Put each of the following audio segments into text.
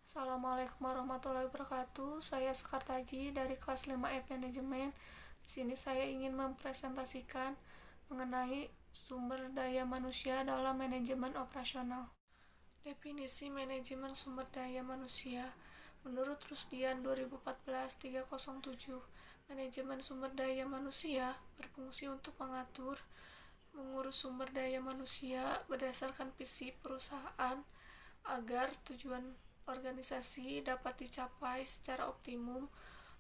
Assalamualaikum warahmatullahi wabarakatuh. Saya Sekar Taji dari kelas 5F Manajemen. Di sini saya ingin mempresentasikan mengenai sumber daya manusia dalam manajemen operasional. Definisi manajemen sumber daya manusia. Menurut Rusdian 2014-307, manajemen sumber daya manusia berfungsi untuk mengatur, mengurus sumber daya manusia berdasarkan visi perusahaan agar tujuan organisasi dapat dicapai secara optimum.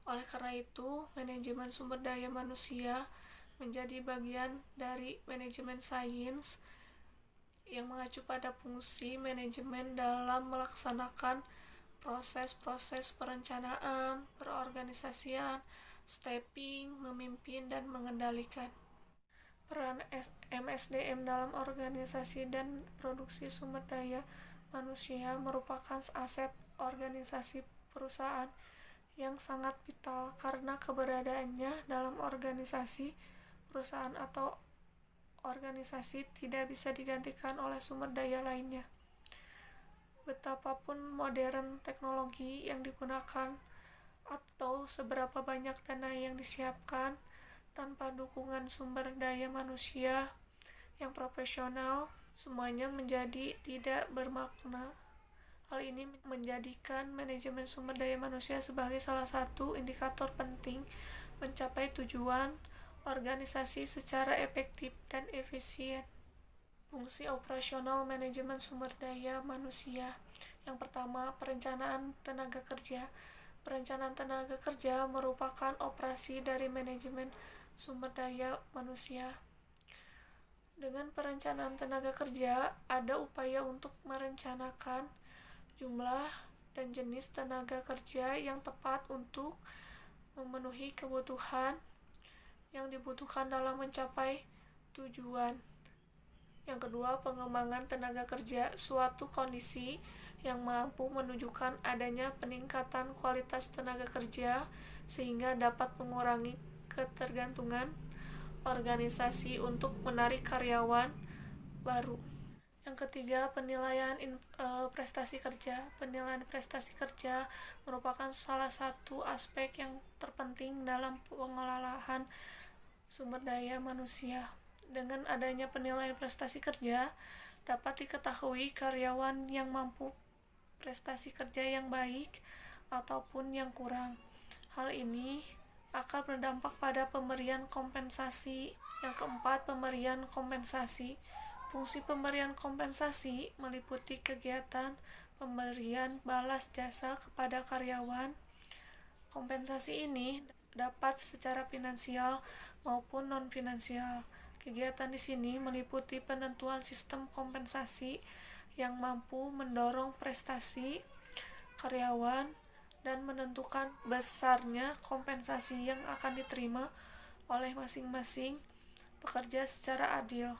Oleh karena itu, manajemen sumber daya manusia menjadi bagian dari manajemen sains yang mengacu pada fungsi manajemen dalam melaksanakan proses-proses perencanaan, perorganisasian, staffing, memimpin, dan mengendalikan. Peran MSDM dalam organisasi dan produksi sumber daya manusia merupakan aset organisasi perusahaan yang sangat vital karena keberadaannya dalam organisasi perusahaan atau organisasi tidak bisa digantikan oleh sumber daya lainnya. Betapapun modern teknologi yang digunakan atau seberapa banyak dana yang disiapkan, tanpa dukungan sumber daya manusia yang profesional, semuanya menjadi tidak bermakna. Hal ini menjadikan manajemen sumber daya manusia sebagai salah satu indikator penting mencapai tujuan organisasi secara efektif dan efisien. Fungsi operasional manajemen sumber daya manusia. Yang pertama, perencanaan tenaga kerja. Perencanaan tenaga kerja merupakan operasi dari manajemen sumber daya manusia. Dengan perencanaan tenaga kerja, ada upaya untuk merencanakan jumlah dan jenis tenaga kerja yang tepat untuk memenuhi kebutuhan yang dibutuhkan dalam mencapai tujuan. Yang kedua, pengembangan tenaga kerja, suatu kondisi yang mampu menunjukkan adanya peningkatan kualitas tenaga kerja sehingga dapat mengurangi ketergantungan organisasi untuk menarik karyawan baru. Yang ketiga, penilaian prestasi kerja. Penilaian prestasi kerja merupakan salah satu aspek yang terpenting dalam pengelolaan sumber daya manusia. Dengan adanya penilaian prestasi kerja, dapat diketahui karyawan yang mampu prestasi kerja yang baik ataupun yang kurang. Hal ini akan berdampak pada pemberian kompensasi. Yang keempat, pemberian kompensasi. Fungsi pemberian kompensasi meliputi kegiatan pemberian balas jasa kepada karyawan. Kompensasi ini dapat secara finansial maupun non-finansial. Kegiatan di sini meliputi penentuan sistem kompensasi yang mampu mendorong prestasi karyawan dan menentukan besarnya kompensasi yang akan diterima oleh masing-masing pekerja secara adil.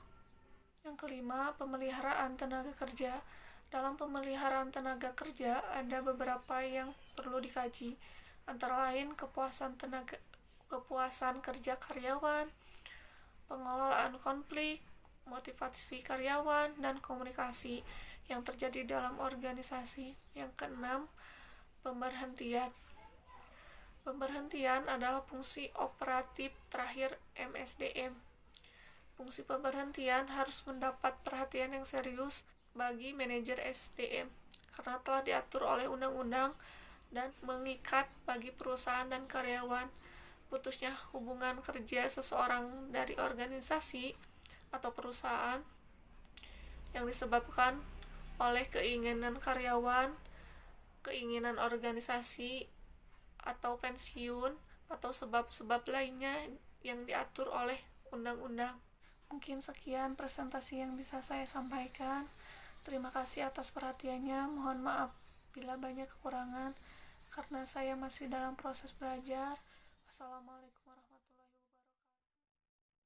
Yang kelima, pemeliharaan tenaga kerja. Dalam pemeliharaan tenaga kerja ada beberapa yang perlu dikaji, antara lain kepuasan kerja karyawan, pengelolaan konflik, motivasi karyawan, dan komunikasi yang terjadi dalam organisasi. Yang keenam, pemberhentian. Pemberhentian adalah fungsi operatif terakhir MSDM. Fungsi pemberhentian harus mendapat perhatian yang serius bagi manajer SDM karena telah diatur oleh undang-undang dan mengikat bagi perusahaan dan karyawan. Putusnya hubungan kerja seseorang dari organisasi atau perusahaan yang disebabkan oleh keinginan karyawan, keinginan organisasi, atau pensiun, atau sebab-sebab lainnya yang diatur oleh undang-undang. Mungkin sekian presentasi yang bisa saya sampaikan. Terima kasih atas perhatiannya. Mohon maaf bila banyak kekurangan karena saya masih dalam proses belajar. Wassalamualaikum.